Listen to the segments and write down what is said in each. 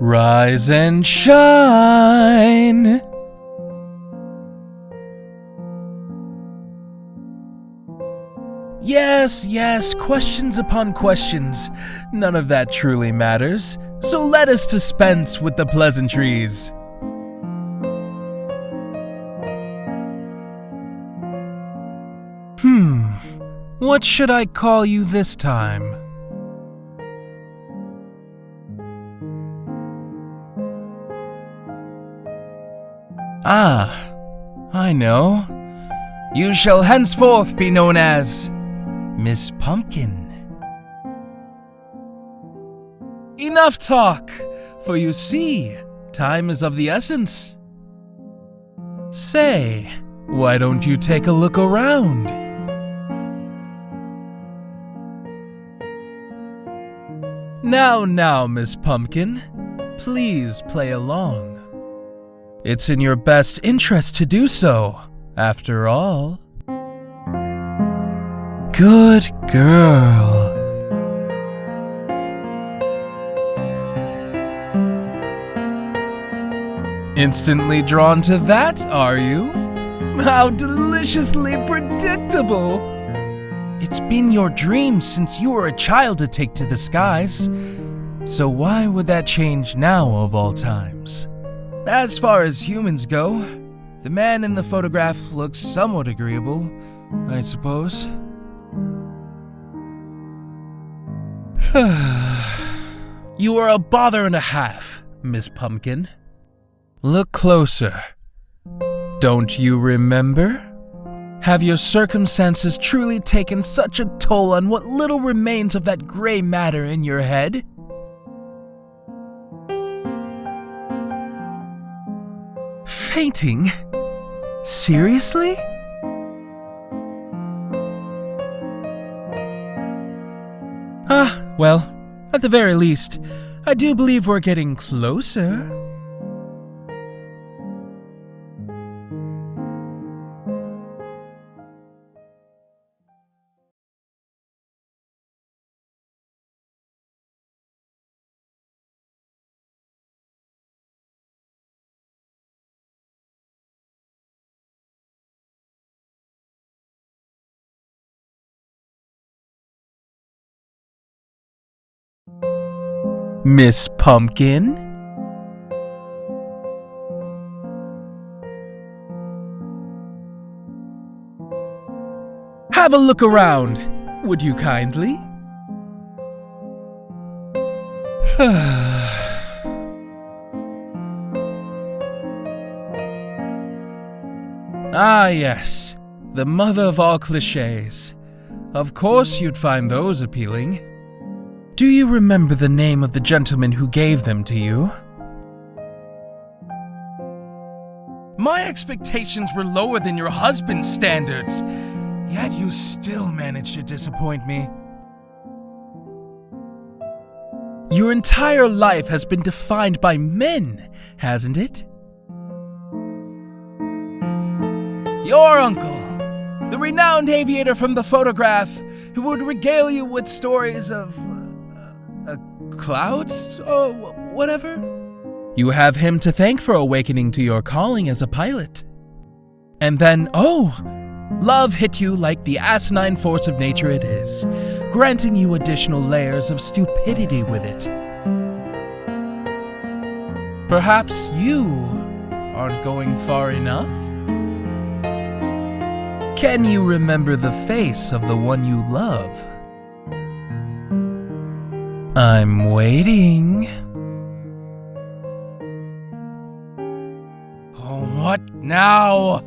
Rise and shine. Yes, questions upon questions. None of that truly matters, so let us dispense with the pleasantries. What should I call you this time? I know. You shall henceforth be known as Miss Pumpkin. Enough talk, for you see, time is of the essence. Say, why don't you take a look around? Now, Miss Pumpkin, please play along. It's in your best interest to do so, after all. Good girl. Instantly drawn to that, are you? How deliciously predictable! It's been your dream since you were a child to take to the skies. So why would that change now of all times? As far as humans go, the man in the photograph looks somewhat agreeable, I suppose. You are a bother and a half, Miss Pumpkin. Look closer. Don't you remember? Have your circumstances truly taken such a toll on what little remains of that gray matter in your head? Fainting? Seriously? Well, at the very least, I do believe we're getting closer. Miss Pumpkin? Have a look around, would you kindly? Yes, the mother of all clichés. Of course you'd find those appealing. Do you remember the name of the gentleman who gave them to you? My expectations were lower than your husband's standards, yet you still managed to disappoint me. Your entire life has been defined by men, hasn't it? Your uncle, the renowned aviator from the photograph, who would regale you with stories of clouds or whatever. You have him to thank for awakening to your calling as a pilot. And then, love hit you like the asinine force of nature it is, granting you additional layers of stupidity with it. Perhaps you aren't going far enough? Can you remember the face of the one you love? I'm waiting. Oh, what now?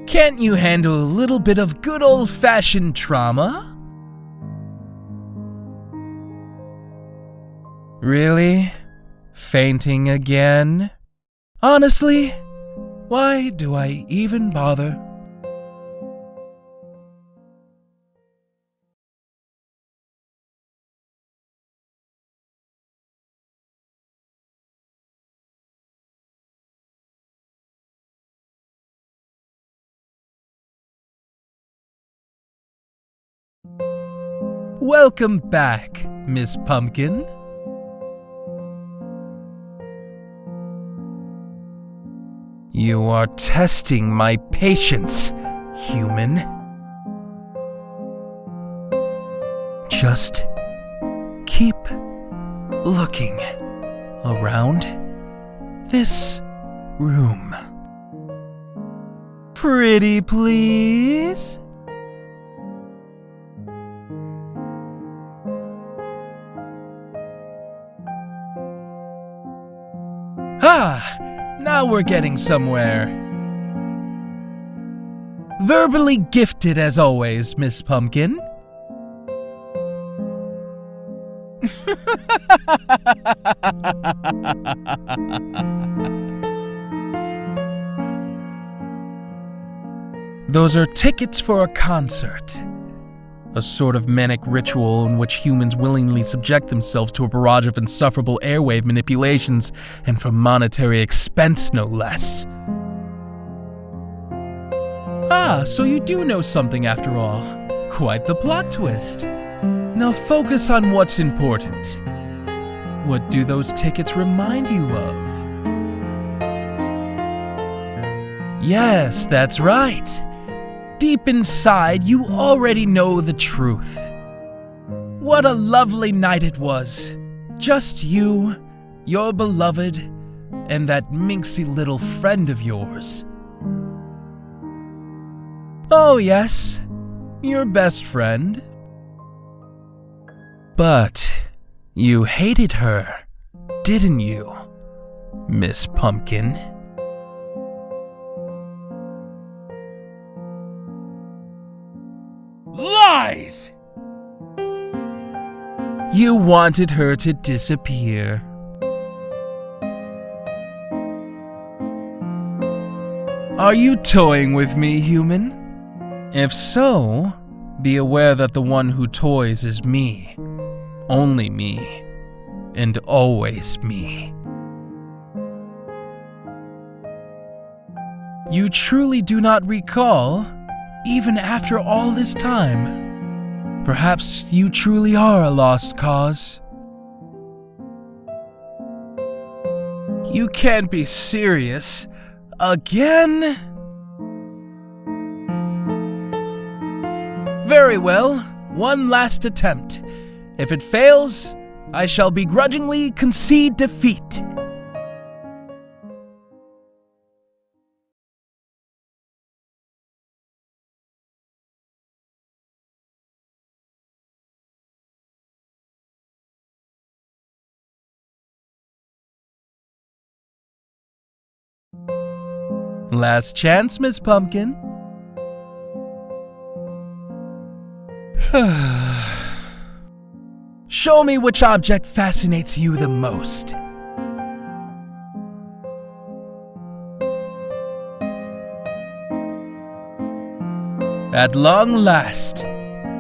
Can't you handle a little bit of good old-fashioned trauma? Really? Fainting again? Honestly, why do I even bother? Welcome back, Miss Pumpkin. You are testing my patience, human. Just keep looking around this room. Pretty please? Now we're getting somewhere. Verbally gifted as always, Miss Pumpkin. Those are tickets for a concert. A sort of manic ritual in which humans willingly subject themselves to a barrage of insufferable airwave manipulations, and for monetary expense, no less. So you do know something after all. Quite the plot twist. Now focus on what's important. What do those tickets remind you of? Yes, that's right. Deep inside, you already know the truth. What a lovely night it was. Just you, your beloved, and that minxy little friend of yours. Oh yes, your best friend. But you hated her, didn't you, Miss Pumpkin? Lies! You wanted her to disappear. Are you toying with me, human? If so, be aware that the one who toys is me. Only me. And always me. You truly do not recall? Even after all this time, perhaps you truly are a lost cause. You can't be serious. Again? Very well, one last attempt. If it fails, I shall begrudgingly concede defeat. Last chance, Miss Pumpkin. Show me which object fascinates you the most. At long last,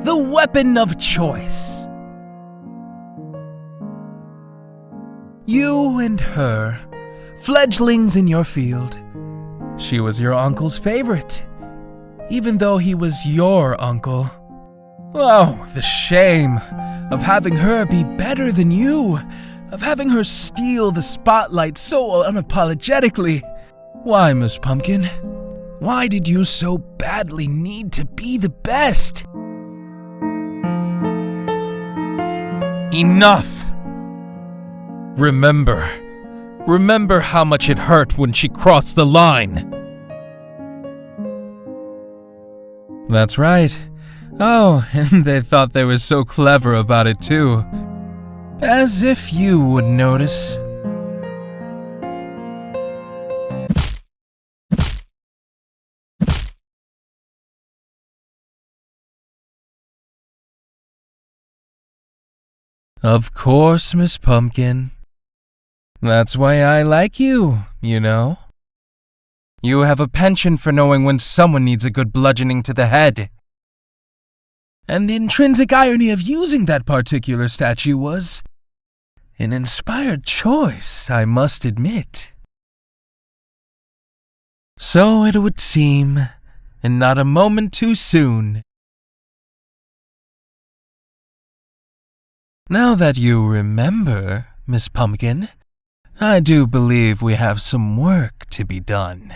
the weapon of choice. You and her, fledglings in your field. She was your uncle's favorite, even though he was your uncle. Oh, the shame of having her be better than you, of having her steal the spotlight so unapologetically. Why, Miss Pumpkin? Why did you so badly need to be the best? Enough! Remember how much it hurt when she crossed the line. That's right. Oh, and they thought they were so clever about it too. As if you would notice. Of course, Miss Pumpkin. That's why I like you, you know. You have a penchant for knowing when someone needs a good bludgeoning to the head. And the intrinsic irony of using that particular statue was an inspired choice, I must admit. So it would seem, and not a moment too soon. Now that you remember, Miss Pumpkin, I do believe we have some work to be done.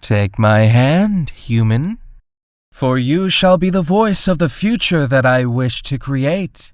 Take my hand, human, for you shall be the voice of the future that I wish to create.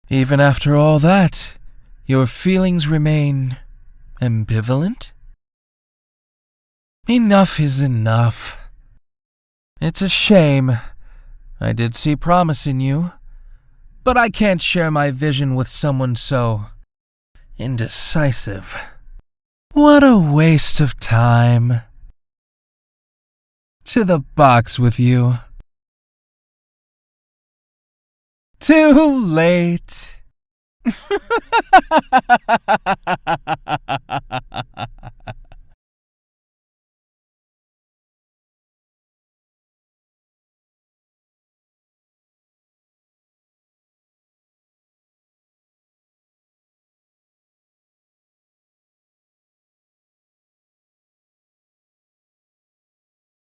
Even after all that, your feelings remain ambivalent? Enough is enough. It's a shame. I did see promise in you, but I can't share my vision with someone so indecisive. What a waste of time. To the box with you. Too late.